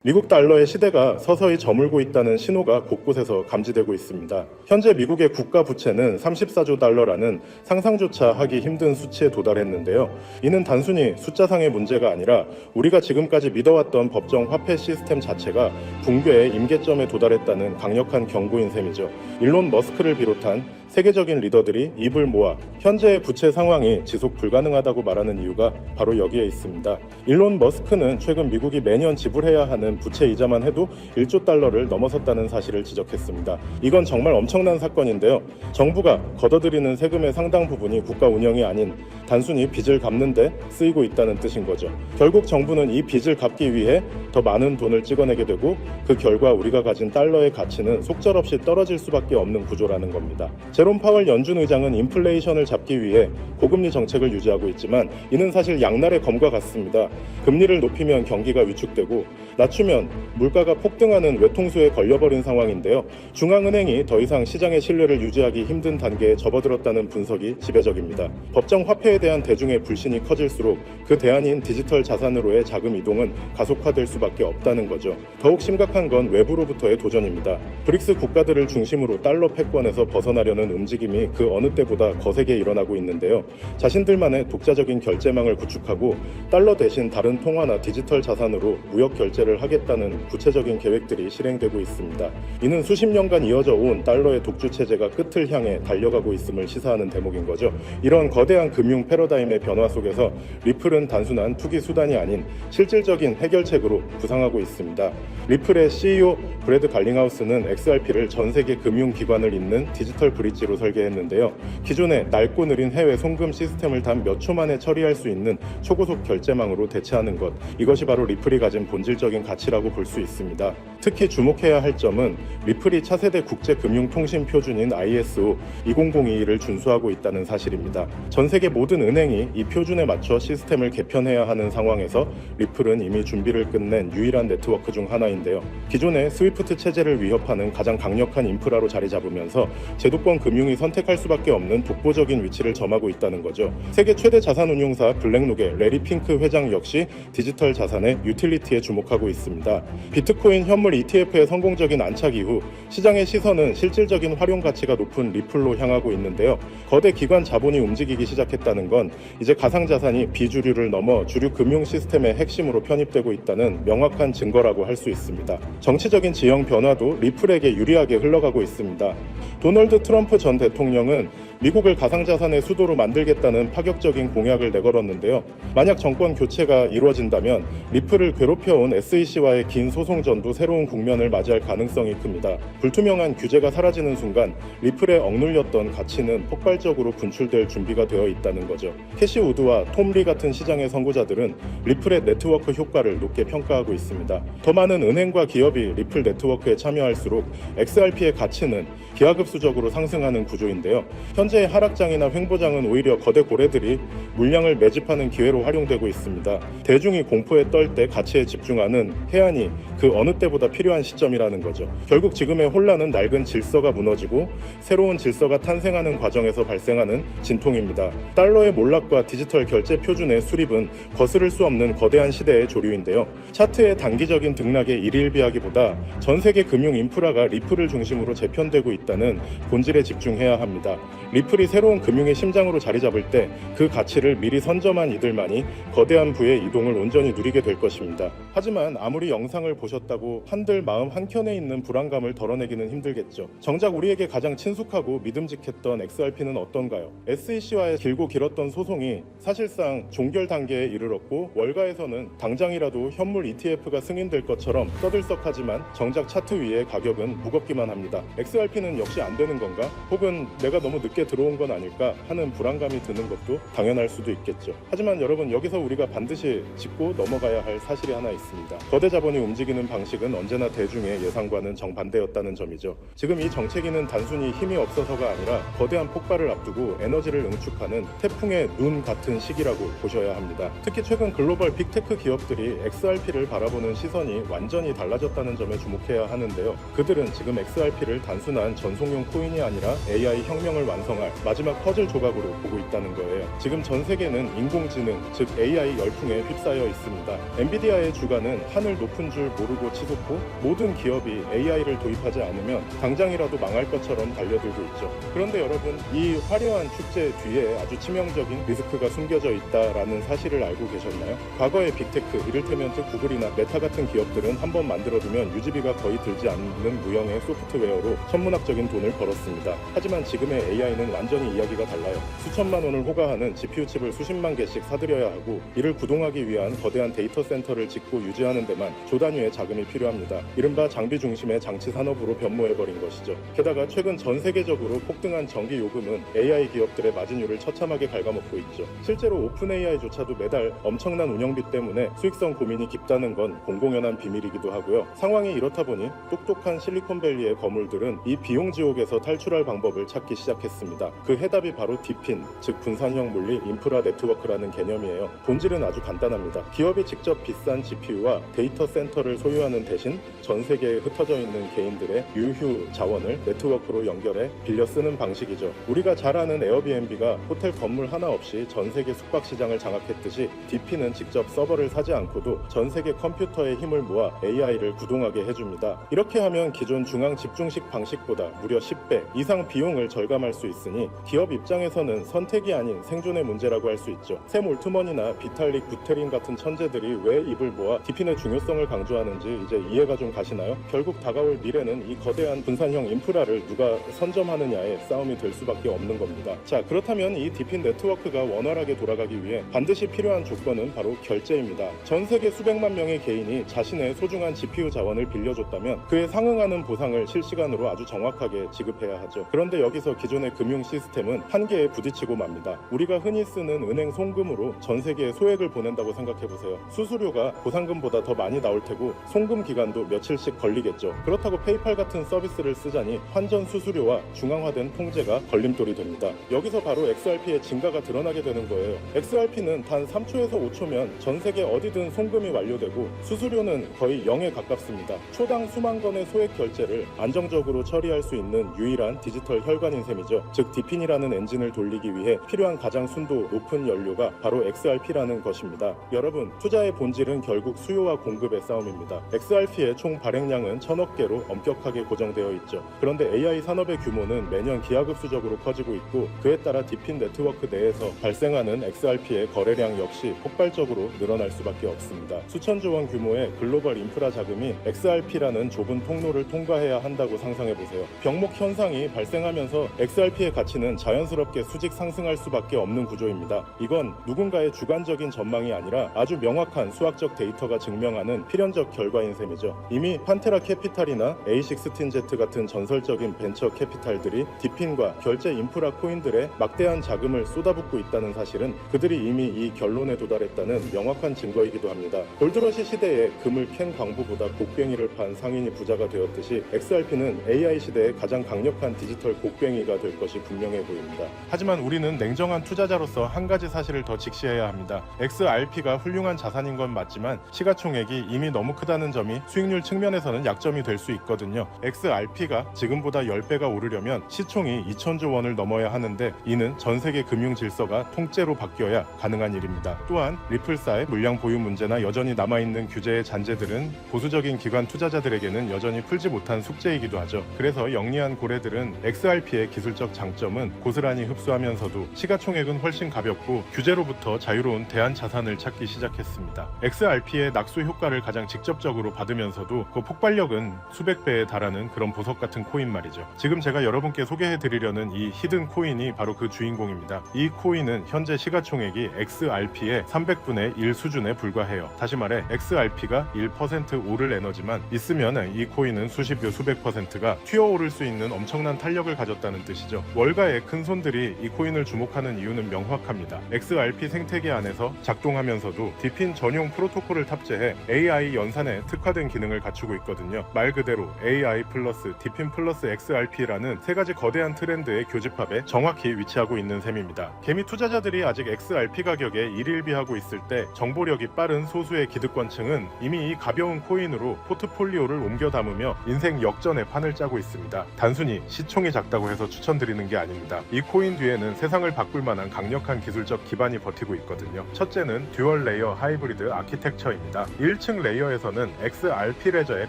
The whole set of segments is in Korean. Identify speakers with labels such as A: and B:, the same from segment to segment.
A: 미국 달러의 시대가 서서히 저물고 있다는 신호가 곳곳에서 감지되고 있습니다. 현재 미국의 국가 부채는 34조 달러라는 상상조차 하기 힘든 수치에 도달했는데요. 이는 단순히 숫자상의 문제가 아니라 우리가 지금까지 믿어왔던 법정 화폐 시스템 자체가 붕괴의 임계점에 도달했다는 강력한 경고인 셈이죠. 일론 머스크를 비롯한 세계적인 리더들이 입을 모아 현재의 부채 상황이 지속 불가능하다고 말하는 이유가 바로 여기에 있습니다. 일론 머스크는 최근 미국이 매년 지불해야 하는 부채 이자만 해도 1조 달러를 넘어섰다는 사실을 지적했습니다. 이건 정말 엄청난 사건인데요. 정부가 걷어들이는 세금의 상당 부분이 국가 운영이 아닌 단순히 빚을 갚는 데 쓰이고 있다는 뜻인 거죠. 결국 정부는 이 빚을 갚기 위해 더 많은 돈을 찍어내게 되고 그 결과 우리가 가진 달러의 가치는 속절없이 떨어질 수밖에 없는 구조라는 겁니다. 제롬 파월 연준 의장은 인플레이션을 잡기 위해 고금리 정책을 유지하고 있지만 이는 사실 양날의 검과 같습니다. 금리를 높이면 경기가 위축되고 낮추면 물가가 폭등하는 외통수에 걸려버린 상황인데요. 중앙은행이 더 이상 시장의 신뢰를 유지하기 힘든 단계에 접어들었다는 분석이 지배적입니다. 법정 화폐에 대한 대중의 불신이 커질수록 그 대안인 디지털 자산으로의 자금 이동은 가속화될 수밖에 없다는 거죠. 더욱 심각한 건 외부로부터의 도전입니다. 브릭스 국가들을 중심으로 달러 패권에서 벗어나려는 움직임이 그 어느 때보다 거세게 일어나고 있는데요. 자신들만의 독자적인 결제망을 구축하고 달러 대신 다른 통화나 디지털 자산으로 무역 결제를 하겠다는 구체적인 계획들이 실행되고 있습니다. 이는 수십 년간 이어져 온 달러의 독주 체제가 끝을 향해 달려가고 있음을 시사하는 대목인 거죠. 이런 거대한 금융 패러다임의 변화 속에서 리플은 단순한 투기 수단이 아닌 실질적인 해결책으로 부상하고 있습니다. 리플의 CEO 브래드 갈링하우스는 XRP를 전 세계 금융기관을 잇는 디지털 브릿지로 설계했는데요. 기존의 낡고 느린 해외 송금 시스템을 단 몇 초 만에 처리할 수 있는 초고속 결제망으로 대체하는 것, 이것이 바로 리플이 가진 본질적인 가치라고 볼 수 있습니다. 특히 주목해야 할 점은 리플이 차세대 국제금융통신 표준인 ISO 20022를 준수하고 있다는 사실입니다. 전 세계 모든 은행이 이 표준에 맞춰 시스템을 개편해야 하는 상황에서 리플은 이미 준비를 끝낸 유일한 네트워크 중 하나인데요. 기존의 스위프트 체제를 위협하는 가장 강력한 인프라로 자리 잡으면서 제도권 금융이 선택할 수밖에 없는 독보적인 위치를 점하고 있다는 거죠. 세계 최대 자산운용사 블랙록의 레리 핑크 회장 역시 디지털 자산의 유틸리티에 주목하고 있습니다. 비트코인 현물 ETF의 성공적인 안착 이후 시장의 시선은 실질적인 활용 가치가 높은 리플로 향하고 있는데요. 거대 기관 자본이 움직이기 시작했다는 건 이제 가상자산이 비주류를 넘어 주류 금융 시스템의 핵심으로 편입되고 있다는 명확한 증거라고 할 수 있습니다. 정치적인 지형 변화도 리플에게 유리하게 흘러가고 있습니다. 도널드 트럼프 전 대통령은 미국을 가상자산의 수도로 만들겠다는 파격적인 공약을 내걸었는데요. 만약 정권 교체가 이루어진다면 리플을 괴롭혀온 SEC와의 긴 소송전도 새로운 국면을 맞이할 가능성이 큽니다. 불투명한 규제가 사라지는 순간 리플에 억눌렸던 가치는 폭발적으로 분출될 준비가 되어 있다는 거죠. 캐시 우드와 톰 리 같은 시장의 선구자들은 리플의 네트워크 효과를 높게 평가하고 있습니다. 더 많은 은행과 기업이 리플 네트워크에 참여할수록 XRP의 가치는 기하급수적으로 상승하는 구조인데요. 현재의 하락장이나 횡보장은 오히려 거대 고래들이 물량을 매집하는 기회로 활용되고 있습니다. 대중이 공포에 떨 때 가치에 집중하는 해안이 그 어느 때보다 필요한 시점이라는 거죠. 결국 지금의 혼란은 낡은 질서가 무너지고 새로운 질서가 탄생하는 과정에서 발생하는 진통입니다. 달러의 몰락과 디지털 결제 표준의 수립은 거스를 수 없는 거대한 시대의 조류인데요. 차트의 단기적인 등락에 일일비하기보다 전 세계 금융 인프라가 리플을 중심으로 재편되고 있다는 본질에 집중해야 합니다. 리플이 새로운 금융의 심장으로 자리 잡을 때 그 가치를 미리 선점한 이들만이 거대한 부의 이동을 온전히 누리게 될 것입니다. 하지만 아무리 영상을 보셨다고 한들 마음 한켠에 있는 불안감을 덜어내기는 힘들겠죠. 정작 우리에게 가장 친숙하고 믿음직했던 XRP는 어떤가요? SEC와의 길고 길었던 소송이 사실상 종결 단계에 이르렀고 월가에서는 당장이라도 현물 ETF가 승인될 것처럼 떠들썩하지만 정작 차트 위의 가격은 무겁기만 합니다. XRP는 역시 안 되는 건가? 혹은 내가 너무 늦게 들어온 건 아닐까 하는 불안감이 드는 것도 당연할 수도 있겠죠. 하지만 여러분, 여기서 우리가 반드시 짚고 넘어가야 할 사실이 하나 있습니다. 거대 자본이 움직이는 방식은 언제나 대중의 예상과는 정반대였다는 점이죠. 지금 이 정체기는 단순히 힘이 없어서가 아니라 거대한 폭발을 앞두고 에너지를 응축하는 태풍의 눈 같은 시기라고 보셔야 합니다. 특히 최근 글로벌 빅테크 기업들이 XRP를 바라보는 시선이 완전히 달라졌다는 점에 주목해야 하는데요. 그들은 지금 XRP를 단순한 전송용 코인이 아니라 AI 혁명을 완성할 마지막 퍼즐 조각으로 보고 있다는 거예요. 지금 전 세계는 인공지능, 즉 AI 열풍에 휩싸여 있습니다. 엔비디아의 주가는 하늘 높은 줄 모르는 누르고 치솟고 모든 기업이 AI를 도입하지 않으면 당장이라도 망할 것처럼 달려들고 있죠. 그런데 여러분, 이 화려한 축제 뒤에 아주 치명적인 리스크가 숨겨져 있다라는 사실을 알고 계셨나요? 과거의 빅테크, 이를테면 구글이나 메타 같은 기업들은 한번 만들어두면 유지비가 거의 들지 않는 무형의 소프트웨어로 천문학적인 돈을 벌었습니다. 하지만 지금의 AI는 완전히 이야기가 달라요. 수천만 원을 호가하는 GPU 칩을 수십만 개씩 사들여야 하고, 이를 구동하기 위한 거대한 데이터 센터를 짓고 유지하는 데만 조 단위의 자금이 필요합니다. 이른바 장비 중심의 장치 산업으로 변모해버린 것이죠. 게다가 최근 전 세계적으로 폭등한 전기 요금은 AI 기업들의 마진율을 처참하게 갉아먹고 있죠. 실제로 오픈 AI조차도 매달 엄청난 운영비 때문에 수익성 고민이 깊다는 건 공공연한 비밀이기도 하고요. 상황이 이렇다 보니 똑똑한 실리콘밸리의 거물들은 이 비용 지옥에서 탈출할 방법을 찾기 시작했습니다. 그 해답이 바로 디핀, 즉 분산형 물리 인프라 네트워크라는 개념이에요. 본질은 아주 간단합니다. 기업이 직접 비싼 GPU와 데이터 센터를 소유하는 대신 전 세계에 흩어져 있는 개인들의 유휴 자원을 네트워크로 연결해 빌려 쓰는 방식이죠. 우리가 잘 아는 에어비앤비가 호텔 건물 하나 없이 전 세계 숙박 시장을 장악했듯이 디핀은 직접 서버를 사지 않고도 전 세계 컴퓨터의 힘을 모아 AI를 구동하게 해줍니다. 이렇게 하면 기존 중앙 집중식 방식보다 무려 10배 이상 비용을 절감할 수 있으니 기업 입장에서는 선택이 아닌 생존의 문제라고 할 수 있죠. 샘 올트먼이나 비탈릭 부테린 같은 천재들이 왜 입을 모아 디핀의 중요성을 강조하는지 이제 이해가 좀 가시나요? 결국 다가올 미래는 이 거대한 분산형 인프라를 누가 선점하느냐의 싸움이 될 수밖에 없는 겁니다. 자, 그렇다면 이 디핀 네트워크가 원활하게 돌아가기 위해 반드시 필요한 조건은 바로 결제입니다. 전 세계 수백만 명의 개인이 자신의 소중한 GPU 자원을 빌려줬다면 그에 상응하는 보상을 실시간으로 아주 정확하게 지급해야 하죠. 그런데 여기서 기존의 금융 시스템은 한계에 부딪히고 맙니다. 우리가 흔히 쓰는 은행 송금으로 전 세계에 소액을 보낸다고 생각해보세요. 수수료가 보상금보다 더 많이 나올 테고 송금 기간도 며칠씩 걸리겠죠. 그렇다고 페이팔 같은 서비스를 쓰자니 환전 수수료와 중앙화된 통제가 걸림돌이 됩니다. 여기서 바로 XRP의 증가가 드러나게 되는 거예요. XRP는 단 3초에서 5초면 전 세계 어디든 송금이 완료되고 수수료는 거의 0에 가깝습니다. 초당 수만 건의 소액 결제를 안정적으로 처리할 수 있는 유일한 디지털 혈관인 셈이죠. 즉 디핀이라는 엔진을 돌리기 위해 필요한 가장 순도 높은 연료가 바로 XRP라는 것입니다. 여러분, 투자의 본질은 결국 수요와 공급의 싸움입니다. XRP의 총 발행량은 1000억 개로 엄격하게 고정되어 있죠. 그런데 AI 산업의 규모는 매년 기하급수적으로 커지고 있고, 그에 따라 디핀 네트워크 내에서 발생하는 XRP의 거래량 역시 폭발적으로 늘어날 수밖에 없습니다. 수천조 원 규모의 글로벌 인프라 자금이 XRP라는 좁은 통로를 통과해야 한다고 상상해보세요. 병목 현상이 발생하면서 XRP의 가치는 자연스럽게 수직 상승할 수밖에 없는 구조입니다. 이건 누군가의 주관적인 전망이 아니라 아주 명확한 수학적 데이터가 증명하는 필연적 결과인 셈이죠. 이미 판테라 캐피탈이나 A16Z 같은 전설적인 벤처 캐피탈들이 디핀과 결제 인프라 코인들의 막대한 자금을 쏟아붓고 있다는 사실은 그들이 이미 이 결론에 도달했다는 명확한 증거이기도 합니다. 골드러시 시대에 금을 캔 광부보다 곡괭이를 판 상인이 부자가 되었듯이 XRP는 AI 시대의 가장 강력한 디지털 곡괭이가 될 것이 분명해 보입니다. 하지만 우리는 냉정한 투자자로서 한 가지 사실을 더 직시해야 합니다. XRP가 훌륭한 자산인 건 맞지만 시가총액이 이미 너무 크다는 점이 수익률 측면에서는 약점이 될 수 있거든요. XRP가 지금보다 10배가 오르려면 시총이 2000조 원을 넘어야 하는데 이는 전 세계 금융 질서가 통째로 바뀌어야 가능한 일입니다. 또한 리플사의 물량 보유 문제나 여전히 남아있는 규제의 잔재들은 보수적인 기관 투자자들에게는 여전히 풀지 못한 숙제이기도 하죠. 그래서 영리한 고래들은 XRP의 기술적 장점은 고스란히 흡수하면서도 시가총액은 훨씬 가볍고 규제로부터 자유로운 대안 자산을 찾기 시작했습니다. XRP의 낙수 효과를 가장 직접적으로 받으면서도 그 폭발력은 수백 배에 달하는 그런 보석 같은 코인 말이죠. 지금 제가 여러분께 소개해드리려는 이 히든 코인이 바로 그 주인공입니다. 이 코인은 현재 시가총액이 XRP의 300분의 1 수준에 불과해요. 다시 말해 XRP가 1% 오를 에너지만 있으면 이 코인은 수십여 수백 %가 튀어오를 수 있는 엄청난 탄력을 가졌다는 뜻이죠. 월가의 큰 손들이 이 코인을 주목하는 이유는 명확합니다. XRP 생태계 안에서 작동하면서도 디핀 전용 프로토콜을 탑재해 AI 연산에 특화된 기능을 갖추고 있거든요. 말 그대로 AI 플러스 디핀 플러스 XRP라는 세 가지 거대한 트렌드의 교집합에 정확히 위치하고 있는 셈입니다. 개미 투자자들이 아직 XRP 가격에 일일비하고 있을 때 정보력이 빠른 소수의 기득권층은 이미 이 가벼운 코인으로 포트폴리오를 옮겨 담으며 인생 역전의 판을 짜고 있습니다. 단순히 시총이 작다고 해서 추천드리는 게 아닙니다. 이 코인 뒤에는 세상을 바꿀 만한 강력한 기술적 기반이 버티고 있거든요. 첫째는 듀얼 레이어 하이브리드 아키텍처입니다. 1층 레이어에서는 레이어에서는 XRP 레저의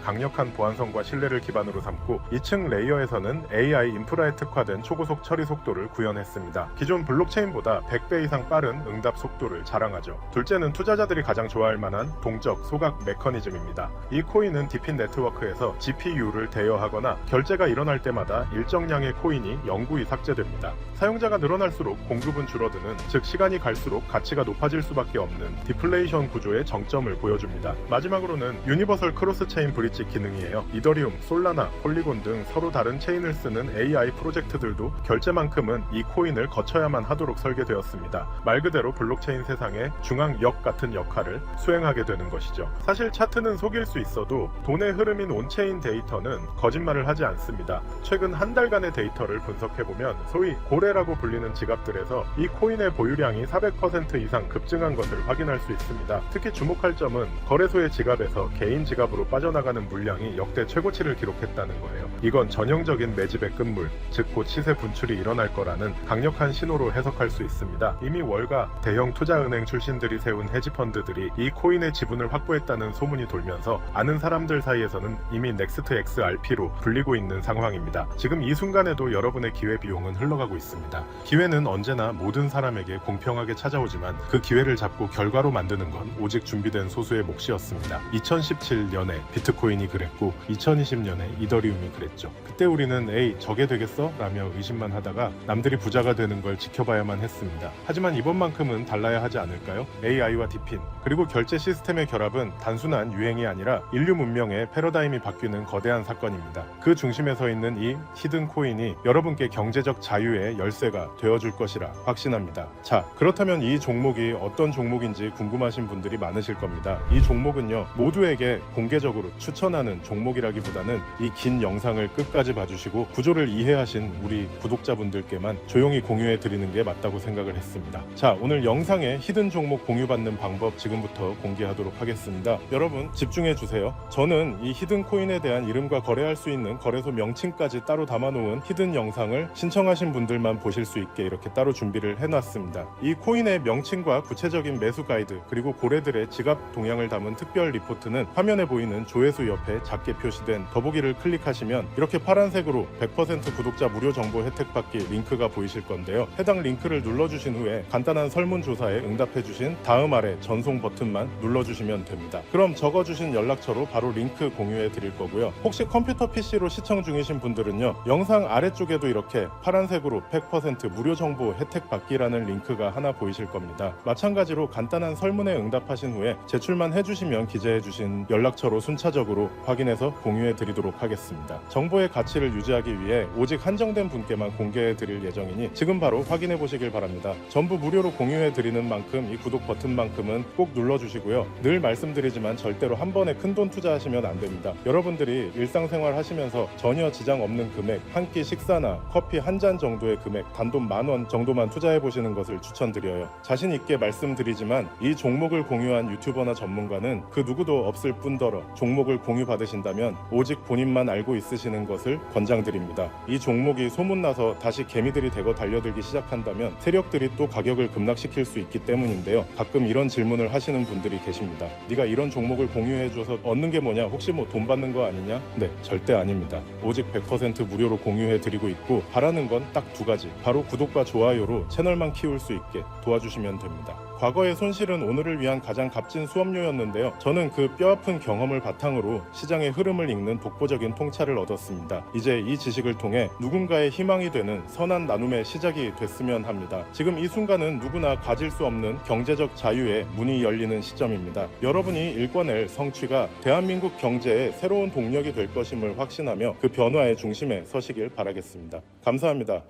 A: 강력한 보안성과 신뢰를 기반으로 삼고 2층 레이어에서는 AI 인프라에 특화된 초고속 처리 속도를 구현했습니다. 기존 블록체인보다 100배 이상 빠른 응답 속도를 자랑하죠. 둘째는 투자자들이 가장 좋아할 만한 동적 소각 메커니즘입니다. 이 코인은 디핀 네트워크에서 GPU를 대여하거나 결제가 일어날 때마다 일정량의 코인이 영구히 삭제됩니다. 사용자가 늘어날수록 공급은 줄어드는, 즉 시간이 갈수록 가치가 높아질 수밖에 없는 디플레이션 구조의 정점을 보여줍니다. 마지막으로는 유니버설 크로스 체인 브릿지 기능이에요. 이더리움, 솔라나, 폴리곤 등 서로 다른 체인을 쓰는 AI 프로젝트들도 결제만큼은 이 코인을 거쳐야만 하도록 설계되었습니다. 말 그대로 블록체인 세상의 중앙역 같은 역할을 수행하게 되는 것이죠. 사실 차트는 속일 수 있어도 돈의 흐름인 온체인 데이터는 거짓말을 하지 않습니다. 최근 한 달간의 데이터를 분석해보면 소위 고래라고 불리는 지갑들에서 이 코인의 보유량이 400% 이상 급증한 것을 확인할 수 있습니다. 특히 주목할 점은 거래소의 지갑에서 개인 지갑으로 빠져나가는 물량이 역대 최고치를 기록했다는 거예요. 이건 전형적인 매집의 끝물, 즉 곧 시세 분출이 일어날 거라는 강력한 신호로 해석할 수 있습니다. 이미 월가 대형 투자은행 출신들이 세운 헤지펀드들이 이 코인의 지분을 확보했다는 소문이 돌면서 아는 사람들 사이에서는 이미 넥스트 XRP로 불리고 있는 상황입니다. 지금 이 순간에도 여러분의 기회 비용은 흘러가고 있습니다. 기회는 언제나 모든 사람에게 공평하게 찾아오지만 그 기회를 잡고 결과로 만드는 건 오직 준비된 소수의 몫이었습니다. 2017년에 비트코인이 그랬고 2020년에 이더리움이 그랬죠. 그때 우리는 에이 저게 되겠어? 라며 의심만 하다가 남들이 부자가 되는 걸 지켜봐야만 했습니다. 하지만 이번만큼은 달라야 하지 않을까요? AI와 디핀 그리고 결제 시스템의 결합은 단순한 유행이 아니라 인류 문명의 패러다임이 바뀌는 거대한 사건입니다. 그 중심에 서 있는 이 히든 코인이 여러분께 경제적 자유의 열쇠가 되어줄 것이라 확신합니다. 자, 그렇다면 이 종목이 어떤 종목인지 궁금하신 분들이 많으실 겁니다. 이 종목은요, 모두에게 공개적으로 추천하는 종목이라기보다는 이 긴 영상을 끝까지 봐주시고 구조를 이해하신 우리 구독자분들께만 조용히 공유해 드리는 게 맞다고 생각을 했습니다. 자, 오늘 영상의 히든 종목 공유받는 방법 지금부터 공개하도록 하겠습니다. 여러분 집중해 주세요. 저는 이 히든 코인에 대한 이름과 거래할 수 있는 거래소 명칭까지 따로 담아놓은 히든 영상을 신청하신 분들만 보실 수 있게 이렇게 따로 준비를 해놨습니다. 이 코인의 명칭과 구체적인 매수 가이드 그리고 고래들의 지갑 동향을 담은 특별 리포트는 화면에 보이는 조회수 옆에 작게 표시된 더보기를 클릭하시면 이렇게 파란색으로 100% 구독자 무료 정보 혜택 받기 링크가 보이실 건데요. 해당 링크를 눌러주신 후에 간단한 설문조사에 응답해주신 다음 아래 전송 버튼만 눌러주시면 됩니다. 그럼 적어주신 연락처로 바로 링크 공유해 드릴 거고요. 혹시 컴퓨터 PC로 시청 중이신 분들은요, 영상 아래쪽에도 이렇게 파란색으로 100% 무료 정보 혜택 받기라는 링크가 하나 보이실 겁니다. 마찬가지로 간단한 설문에 응답하신 후에 제출만 해주시면 기재해주신 연락처로 순차적으로 확인해서 공유해 드리도록 하겠습니다. 정보의 가치를 유지하기 위해 오직 한정된 분께만 공개해 드릴 예정이니 지금 바로 확인해 보시길 바랍니다. 전부 무료로 공유해 드리는 만큼 이 구독 버튼만큼은 꼭 눌러주시고요. 늘 말씀드리지만 절대로 한 번에 큰돈 투자하시면 안 됩니다. 여러분들이 일상생활 하시면서 전혀 지장 없는 금액, 한 끼 식사나 커피 한 잔 정도의 금액, 단돈 10,000원 정도만 투자해 보시는 것을 추천드려요. 자신 있게 말씀드리지만 이 종목을 공유한 유튜버나 전문가는 그 누구도 없을 뿐더러 종목을 공유 받으신다면 오직 본인만 알고 있으시는 것을 권장드립니다. 이 종목이 소문나서 다시 개미들이 대거 달려들기 시작한다면 세력들이 또 가격을 급락시킬 수 있기 때문인데요. 가끔 이런 질문을 하시는 분들이 계십니다. 네가 이런 종목을 공유해줘서 얻는 게 뭐냐? 혹시 뭐 돈 받는 거 아니냐? 네, 절대 아닙니다. 오직 100% 무료로 공유해드리고 있고 바라는 건 딱 두 가지. 바로 구독과 좋아요로 채널만 키울 수 있게 도와주시면 됩니다. 과거의 손실은 오늘을 위한 가장 값진 수업료였는데요. 저는 그 뼈아픈 경험을 바탕으로 시장의 흐름을 읽는 독보적인 통찰을 얻었습니다. 이제 이 지식을 통해 누군가의 희망이 되는 선한 나눔의 시작이 됐으면 합니다. 지금 이 순간은 누구나 가질 수 없는 경제적 자유의 문이 열리는 시점입니다. 여러분이 일궈낼 성취가 대한민국 경제의 새로운 동력이 될 것임을 확신하며 그 변화의 중심에 서시길 바라겠습니다. 감사합니다.